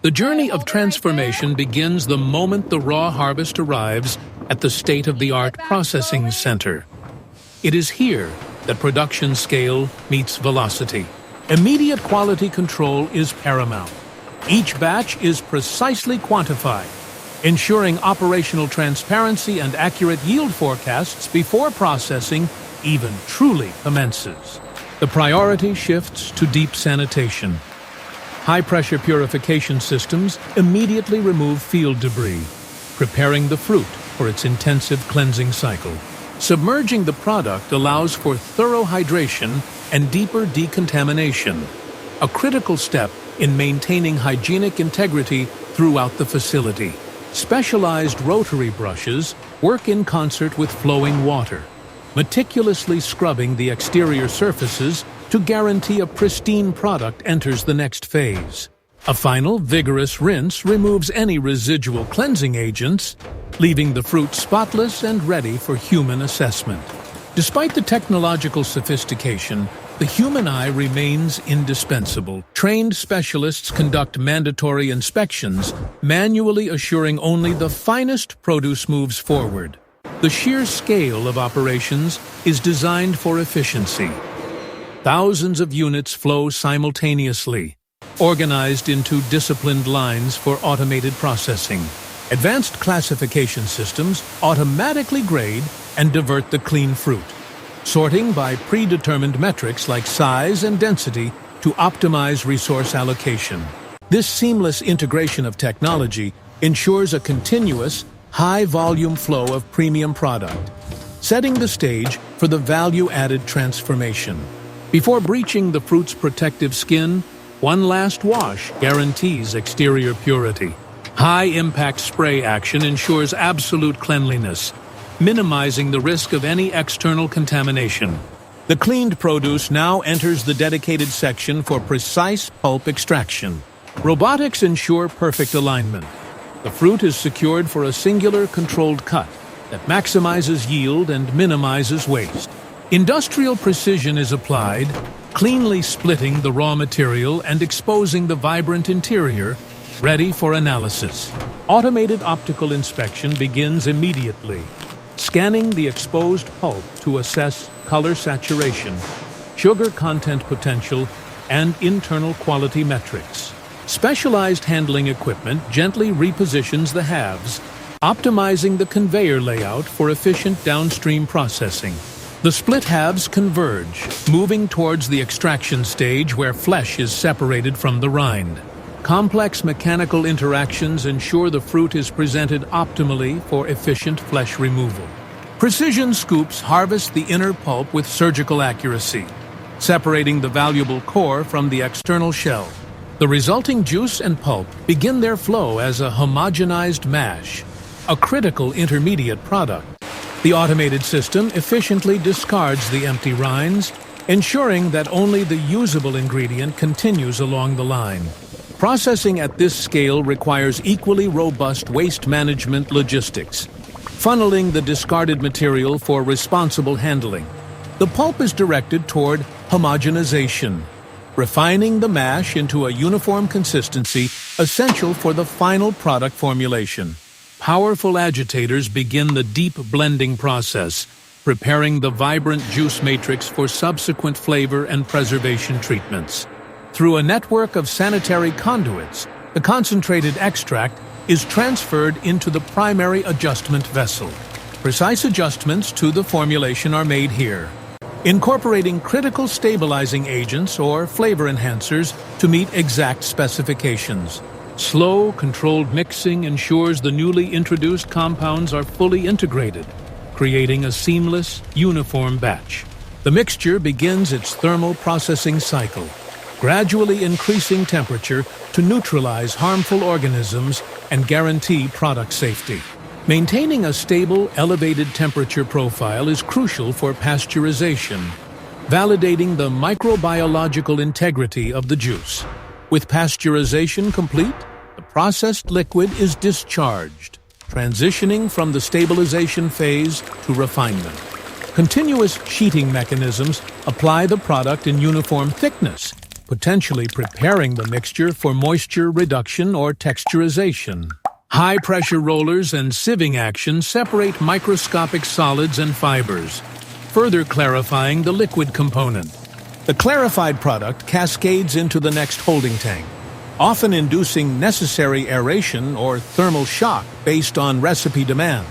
The journey of transformation begins the moment the raw harvest arrives at the state-of-the-art processing center. It is here that production scale meets velocity. Immediate quality control is paramount. Each batch is precisely quantified, ensuring operational transparency and accurate yield forecasts before processing even truly commences. The priority shifts to deep sanitation. High-pressure purification systems immediately remove field debris, preparing the fruit for its intensive cleansing cycle. Submerging the product allows for thorough hydration and deeper decontamination, a critical step in maintaining hygienic integrity throughout the facility. Specialized rotary brushes work in concert with flowing water, meticulously scrubbing the exterior surfaces to guarantee a pristine product enters the next phase. A final, vigorous rinse removes any residual cleansing agents, leaving the fruit spotless and ready for human assessment. Despite the technological sophistication, the human eye remains indispensable. Trained specialists conduct mandatory inspections, manually assuring only the finest produce moves forward. The sheer scale of operations is designed for efficiency. Thousands of units flow simultaneously, organized into disciplined lines for automated processing. Advanced classification systems automatically grade and divert the clean fruit, sorting by predetermined metrics like size and density to optimize resource allocation. This seamless integration of technology ensures a continuous, high-volume flow of premium product, setting the stage for the value-added transformation. Before breaching the fruit's protective skin, one last wash guarantees exterior purity. High-impact spray action ensures absolute cleanliness, minimizing the risk of any external contamination. The cleaned produce now enters the dedicated section for precise pulp extraction. Robotics ensure perfect alignment. The fruit is secured for a singular controlled cut that maximizes yield and minimizes waste. Industrial precision is applied, cleanly splitting the raw material and exposing the vibrant interior, ready for analysis. Automated optical inspection begins immediately, scanning the exposed pulp to assess color saturation, sugar content potential, and internal quality metrics. Specialized handling equipment gently repositions the halves, optimizing the conveyor layout for efficient downstream processing. The split halves converge, moving towards the extraction stage where flesh is separated from the rind. Complex mechanical interactions ensure the fruit is presented optimally for efficient flesh removal. Precision scoops harvest the inner pulp with surgical accuracy, separating the valuable core from the external shell. The resulting juice and pulp begin their flow as a homogenized mash, a critical intermediate product. The automated system efficiently discards the empty rinds, ensuring that only the usable ingredient continues along the line. Processing at this scale requires equally robust waste management logistics, funneling the discarded material for responsible handling. The pulp is directed toward homogenization, refining the mash into a uniform consistency essential for the final product formulation. Powerful agitators begin the deep blending process, preparing the vibrant juice matrix for subsequent flavor and preservation treatments. Through a network of sanitary conduits, the concentrated extract is transferred into the primary adjustment vessel. Precise adjustments to the formulation are made here, incorporating critical stabilizing agents or flavor enhancers to meet exact specifications. Slow, controlled mixing ensures the newly introduced compounds are fully integrated, creating a seamless, uniform batch. The mixture begins its thermal processing cycle, gradually increasing temperature to neutralize harmful organisms and guarantee product safety. Maintaining a stable, elevated temperature profile is crucial for pasteurization, validating the microbiological integrity of the juice. With pasteurization complete, the processed liquid is discharged, transitioning from the stabilization phase to refinement. Continuous sheeting mechanisms apply the product in uniform thickness, potentially preparing the mixture for moisture reduction or texturization. High-pressure rollers and sieving action separate microscopic solids and fibers, further clarifying the liquid component. The clarified product cascades into the next holding tank, often inducing necessary aeration or thermal shock based on recipe demands.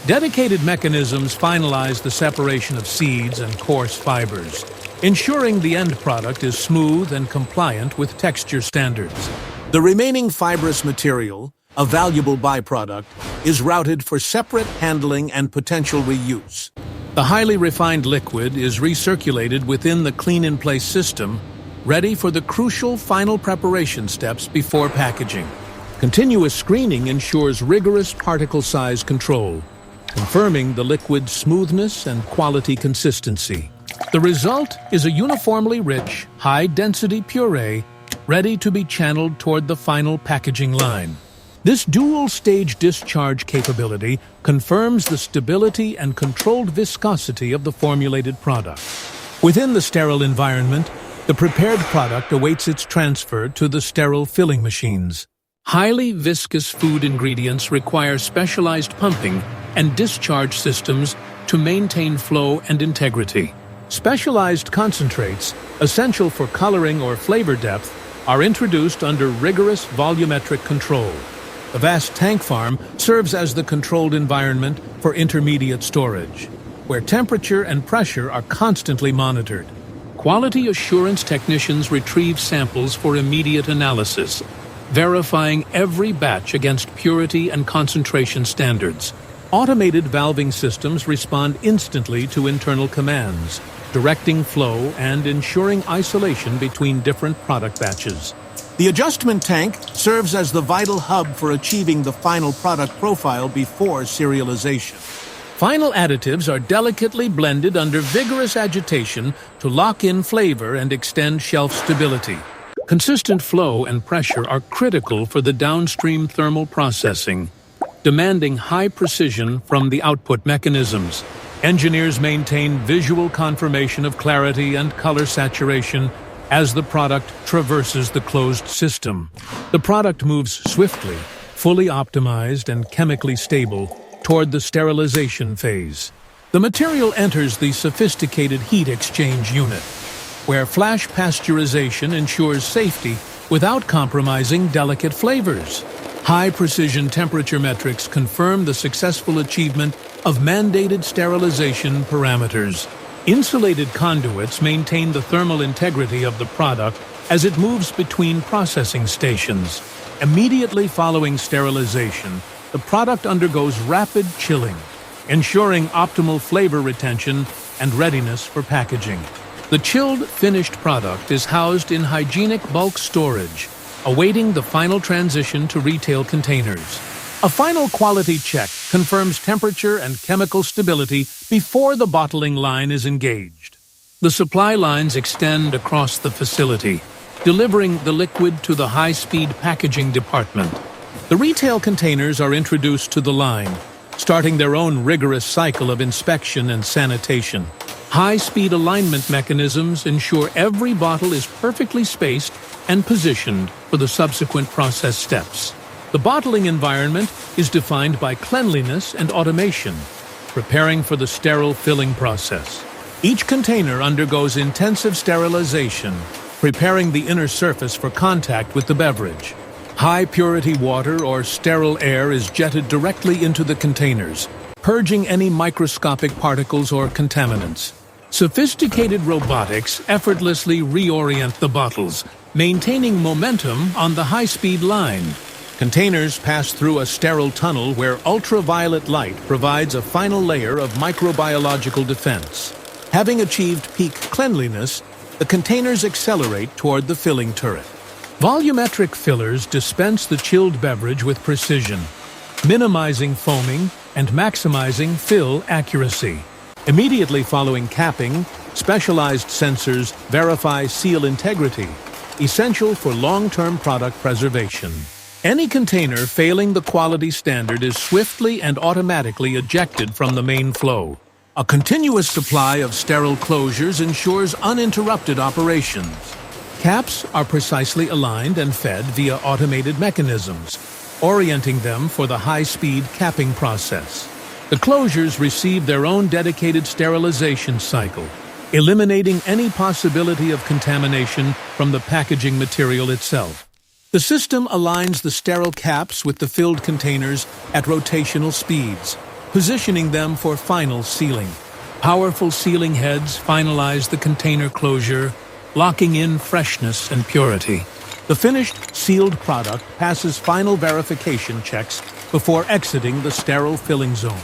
Dedicated mechanisms finalize the separation of seeds and coarse fibers, ensuring the end product is smooth and compliant with texture standards. The remaining fibrous material, a valuable byproduct, is routed for separate handling and potential reuse. The highly refined liquid is recirculated within the clean-in-place system, ready for the crucial final preparation steps before packaging. Continuous screening ensures rigorous particle size control, confirming the liquid's smoothness and quality consistency. The result is a uniformly rich, high-density puree ready to be channeled toward the final packaging line. This dual-stage discharge capability confirms the stability and controlled viscosity of the formulated product. Within the sterile environment, the prepared product awaits its transfer to the sterile filling machines. Highly viscous food ingredients require specialized pumping and discharge systems to maintain flow and integrity. Specialized concentrates, essential for coloring or flavor depth, are introduced under rigorous volumetric control. The vast tank farm serves as the controlled environment for intermediate storage, where temperature and pressure are constantly monitored. Quality assurance technicians retrieve samples for immediate analysis, verifying every batch against purity and concentration standards. Automated valving systems respond instantly to internal commands, directing flow and ensuring isolation between different product batches. The adjustment tank serves as the vital hub for achieving the final product profile before serialization. Final additives are delicately blended under vigorous agitation to lock in flavor and extend shelf stability. Consistent flow and pressure are critical for the downstream thermal processing, demanding high precision from the output mechanisms. Engineers maintain visual confirmation of clarity and color saturation as the product traverses the closed system. The product moves swiftly, fully optimized and chemically stable, toward the sterilization phase. The material enters the sophisticated heat exchange unit, where flash pasteurization ensures safety without compromising delicate flavors. High-precision temperature metrics confirm the successful achievement of mandated sterilization parameters. Insulated conduits maintain the thermal integrity of the product as it moves between processing stations. Immediately following sterilization, the product undergoes rapid chilling, ensuring optimal flavor retention and readiness for packaging. The chilled finished product is housed in hygienic bulk storage, awaiting the final transition to retail containers. A final quality check confirms temperature and chemical stability before the bottling line is engaged. The supply lines extend across the facility, delivering the liquid to the high-speed packaging department. The retail containers are introduced to the line, starting their own rigorous cycle of inspection and sanitation. High-speed alignment mechanisms ensure every bottle is perfectly spaced and positioned for the subsequent process steps. The bottling environment is defined by cleanliness and automation, preparing for the sterile filling process. Each container undergoes intensive sterilization, preparing the inner surface for contact with the beverage. High-purity water or sterile air is jetted directly into the containers, purging any microscopic particles or contaminants. Sophisticated robotics effortlessly reorient the bottles, maintaining momentum on the high-speed line. Containers pass through a sterile tunnel where ultraviolet light provides a final layer of microbiological defense. Having achieved peak cleanliness, the containers accelerate toward the filling turret. Volumetric fillers dispense the chilled beverage with precision, minimizing foaming and maximizing fill accuracy. Immediately following capping, specialized sensors verify seal integrity, essential for long-term product preservation. Any container failing the quality standard is swiftly and automatically ejected from the main flow. A continuous supply of sterile closures ensures uninterrupted operations. Caps are precisely aligned and fed via automated mechanisms, orienting them for the high-speed capping process. The closures receive their own dedicated sterilization cycle, eliminating any possibility of contamination from the packaging material itself. The system aligns the sterile caps with the filled containers at rotational speeds, positioning them for final sealing. Powerful sealing heads finalize the container closure, locking in freshness and purity. The finished sealed product passes final verification checks before exiting the sterile filling zone.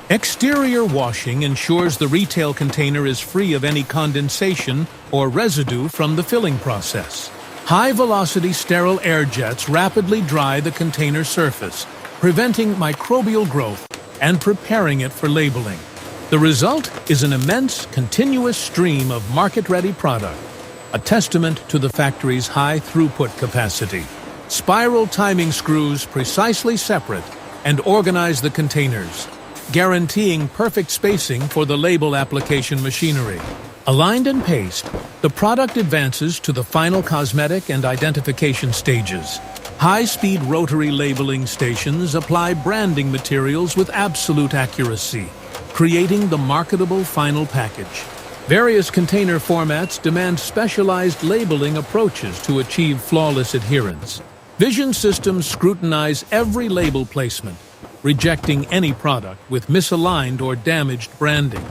Exterior washing ensures the retail container is free of any condensation or residue from the filling process. High-velocity sterile air jets rapidly dry the container surface, preventing microbial growth and preparing it for labeling. The result is an immense, continuous stream of market-ready product, a testament to the factory's high throughput capacity. Spiral timing screws precisely separate and organize the containers, guaranteeing perfect spacing for the label application machinery. Aligned and paced, the product advances to the final cosmetic and identification stages. High-speed rotary labeling stations apply branding materials with absolute accuracy, creating the marketable final package. Various container formats demand specialized labeling approaches to achieve flawless adherence. Vision systems scrutinize every label placement, rejecting any product with misaligned or damaged branding.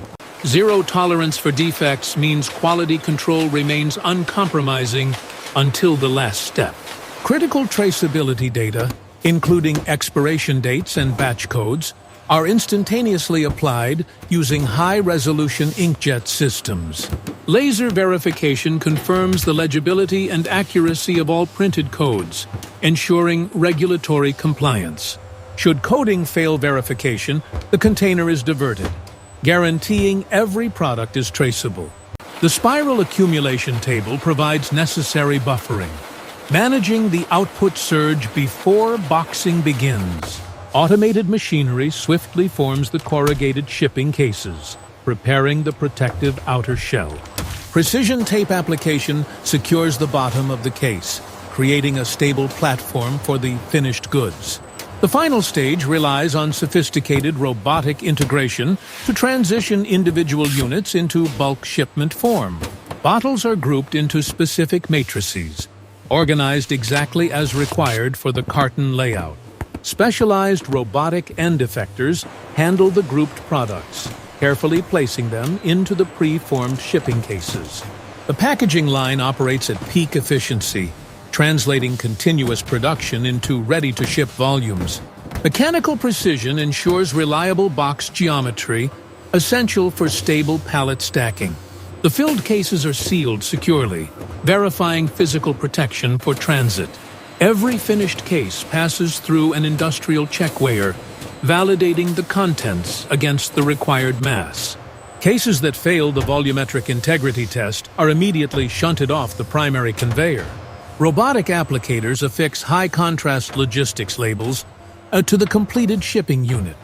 Zero tolerance for defects means quality control remains uncompromising until the last step. Critical traceability data, including expiration dates and batch codes, are instantaneously applied using high-resolution inkjet systems. Laser verification confirms the legibility and accuracy of all printed codes, ensuring regulatory compliance. Should coding fail verification, the container is diverted, guaranteeing every product is traceable. The spiral accumulation table provides necessary buffering, managing the output surge before boxing begins. Automated machinery swiftly forms the corrugated shipping cases, preparing the protective outer shell. Precision tape application secures the bottom of the case, creating a stable platform for the finished goods. The final stage relies on sophisticated robotic integration to transition individual units into bulk shipment form. Bottles are grouped into specific matrices, organized exactly as required for the carton layout. Specialized robotic end effectors handle the grouped products, carefully placing them into the pre-formed shipping cases. The packaging line operates at peak efficiency, translating continuous production into ready-to-ship volumes. Mechanical precision ensures reliable box geometry, essential for stable pallet stacking. The filled cases are sealed securely, verifying physical protection for transit. Every finished case passes through an industrial checkweigher, validating the contents against the required mass. Cases that fail the volumetric integrity test are immediately shunted off the primary conveyor. Robotic applicators affix high-contrast logistics labels to the completed shipping unit.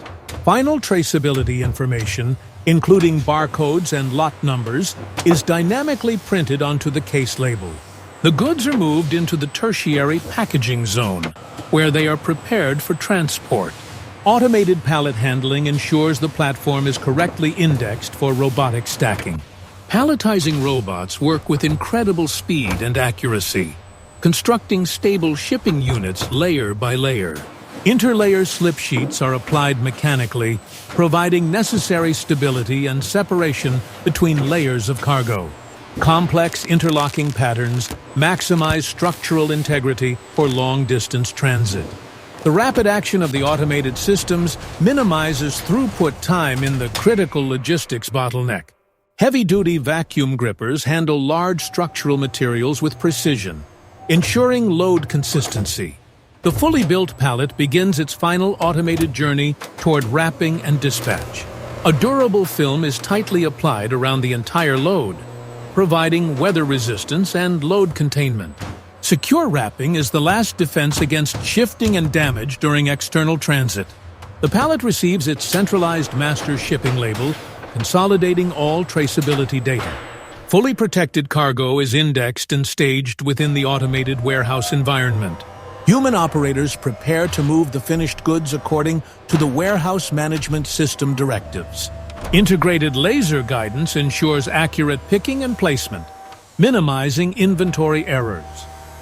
Final traceability information, including barcodes and lot numbers, is dynamically printed onto the case label. The goods are moved into the tertiary packaging zone, where they are prepared for transport. Automated pallet handling ensures the platform is correctly indexed for robotic stacking. Palletizing robots work with incredible speed and accuracy, constructing stable shipping units layer by layer. Interlayer slip sheets are applied mechanically, providing necessary stability and separation between layers of cargo. Complex interlocking patterns maximize structural integrity for long-distance transit. The rapid action of the automated systems minimizes throughput time in the critical logistics bottleneck. Heavy-duty vacuum grippers handle large structural materials with precision, ensuring load consistency. The fully built pallet begins its final automated journey toward wrapping and dispatch. A durable film is tightly applied around the entire load, providing weather resistance and load containment. Secure wrapping is the last defense against shifting and damage during external transit. The pallet receives its centralized master shipping label, consolidating all traceability data. Fully protected cargo is indexed and staged within the automated warehouse environment. Human operators prepare to move the finished goods according to the warehouse management system directives. Integrated laser guidance ensures accurate picking and placement, minimizing inventory errors.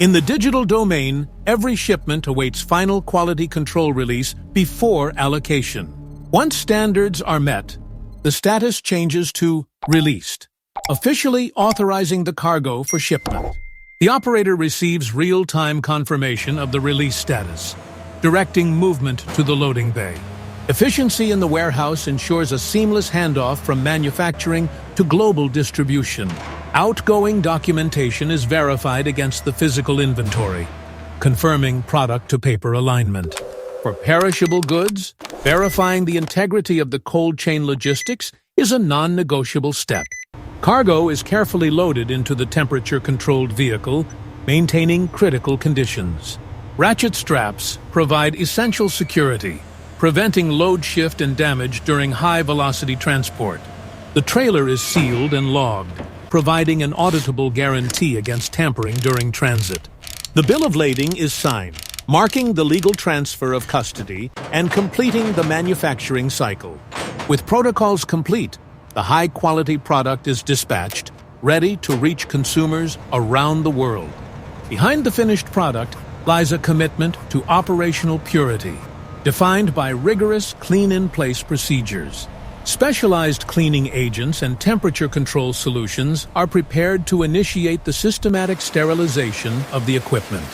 In the digital domain, every shipment awaits final quality control release before allocation. Once standards are met, the status changes to released, officially authorizing the cargo for shipment. The operator receives real-time confirmation of the release status, directing movement to the loading bay. Efficiency in the warehouse ensures a seamless handoff from manufacturing to global distribution. Outgoing documentation is verified against the physical inventory, confirming product-to-paper alignment. For perishable goods, verifying the integrity of the cold chain logistics is a non-negotiable step. Cargo is carefully loaded into the temperature-controlled vehicle, maintaining critical conditions. Ratchet straps provide essential security, preventing load shift and damage during high-velocity transport. The trailer is sealed and logged, providing an auditable guarantee against tampering during transit. The bill of lading is signed, marking the legal transfer of custody and completing the manufacturing cycle. With protocols complete, the high-quality product is dispatched, ready to reach consumers around the world. Behind the finished product lies a commitment to operational purity, defined by rigorous clean-in-place procedures. Specialized cleaning agents and temperature control solutions are prepared to initiate the systematic sterilization of the equipment.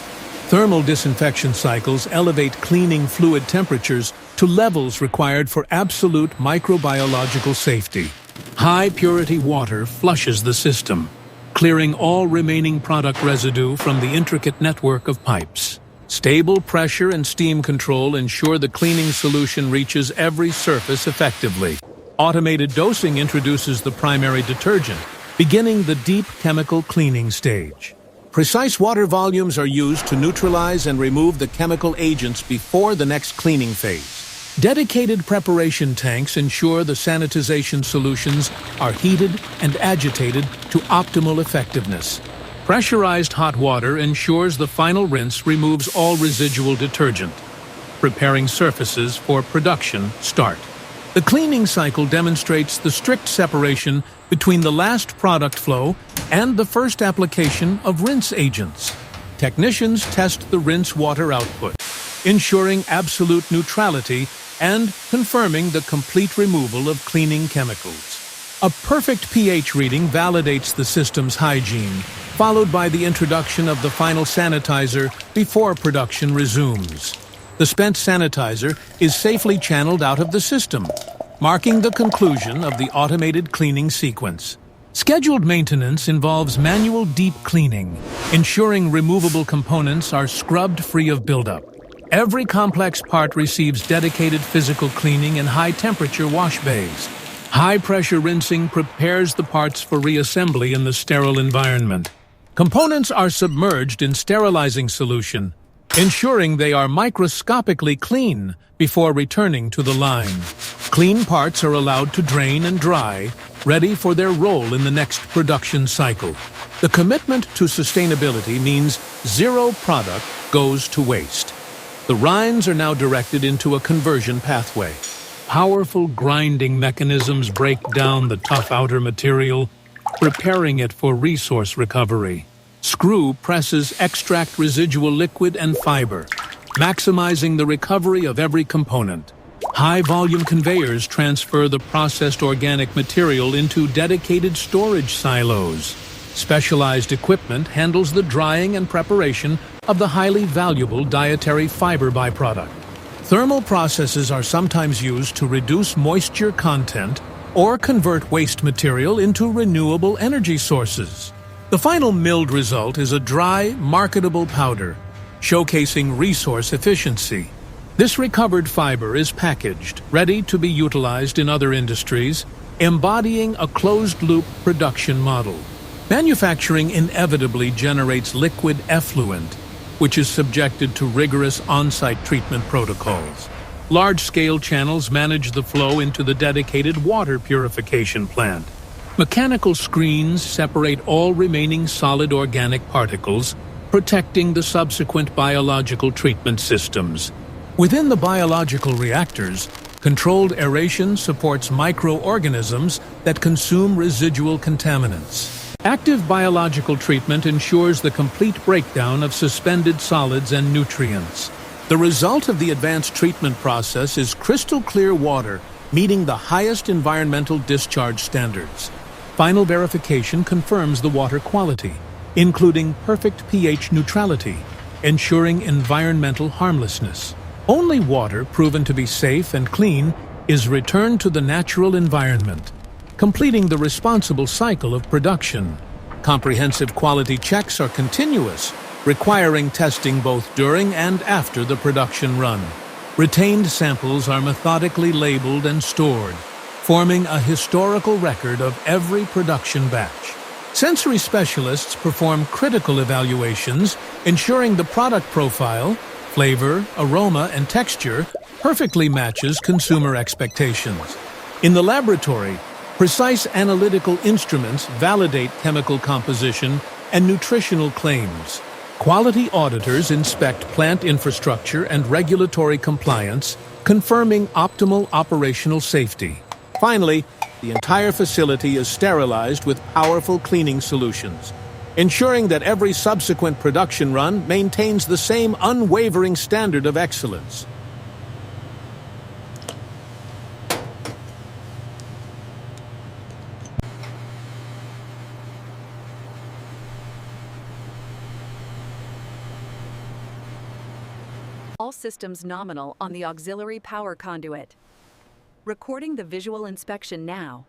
Thermal disinfection cycles elevate cleaning fluid temperatures to levels required for absolute microbiological safety. High-purity water flushes the system, clearing all remaining product residue from the intricate network of pipes. Stable pressure and steam control ensure the cleaning solution reaches every surface effectively. Automated dosing introduces the primary detergent, beginning the deep chemical cleaning stage. Precise water volumes are used to neutralize and remove the chemical agents before the next cleaning phase. Dedicated preparation tanks ensure the sanitization solutions are heated and agitated to optimal effectiveness. Pressurized hot water ensures the final rinse removes all residual detergent, preparing surfaces for production start. The cleaning cycle demonstrates the strict separation between the last product flow and the first application of rinse agents. Technicians test the rinse water output, ensuring absolute neutrality and confirming the complete removal of cleaning chemicals. A perfect pH reading validates the system's hygiene, followed by the introduction of the final sanitizer before production resumes. The spent sanitizer is safely channeled out of the system, marking the conclusion of the automated cleaning sequence. Scheduled maintenance involves manual deep cleaning, ensuring removable components are scrubbed free of buildup. Every complex part receives dedicated physical cleaning in high-temperature wash bays. High-pressure rinsing prepares the parts for reassembly in the sterile environment. Components are submerged in sterilizing solution, ensuring they are microscopically clean before returning to the line. Clean parts are allowed to drain and dry, ready for their role in the next production cycle. The commitment to sustainability means zero product goes to waste. The rinds are now directed into a conversion pathway. Powerful grinding mechanisms break down the tough outer material, preparing it for resource recovery. Screw presses extract residual liquid and fiber, maximizing the recovery of every component. High-volume conveyors transfer the processed organic material into dedicated storage silos. Specialized equipment handles the drying and preparation of the highly valuable dietary fiber byproduct. Thermal processes are sometimes used to reduce moisture content or convert waste material into renewable energy sources. The final milled result is a dry, marketable powder, showcasing resource efficiency. This recovered fiber is packaged, ready to be utilized in other industries, embodying a closed-loop production model. Manufacturing inevitably generates liquid effluent, which is subjected to rigorous on-site treatment protocols. Large-scale channels manage the flow into the dedicated water purification plant, Mechanical screens separate all remaining solid organic particles, protecting the subsequent biological treatment systems. Within the biological reactors, controlled aeration supports microorganisms that consume residual contaminants. Active biological treatment ensures the complete breakdown of suspended solids and nutrients. The result of the advanced treatment process is crystal clear water, meeting the highest environmental discharge standards. Final verification confirms the water quality, including perfect pH neutrality, ensuring environmental harmlessness. Only water proven to be safe and clean is returned to the natural environment, completing the responsible cycle of production. Comprehensive quality checks are continuous, requiring testing both during and after the production run. Retained samples are methodically labeled and stored, forming a historical record of every production batch. Sensory specialists perform critical evaluations, ensuring the product profile, flavor, aroma, and texture perfectly matches consumer expectations. In the laboratory, precise analytical instruments validate chemical composition and nutritional claims. Quality auditors inspect plant infrastructure and regulatory compliance, confirming optimal operational safety. Finally, the entire facility is sterilized with powerful cleaning solutions, ensuring that every subsequent production run maintains the same unwavering standard of excellence. All systems nominal on the auxiliary power conduit. Recording the visual inspection now.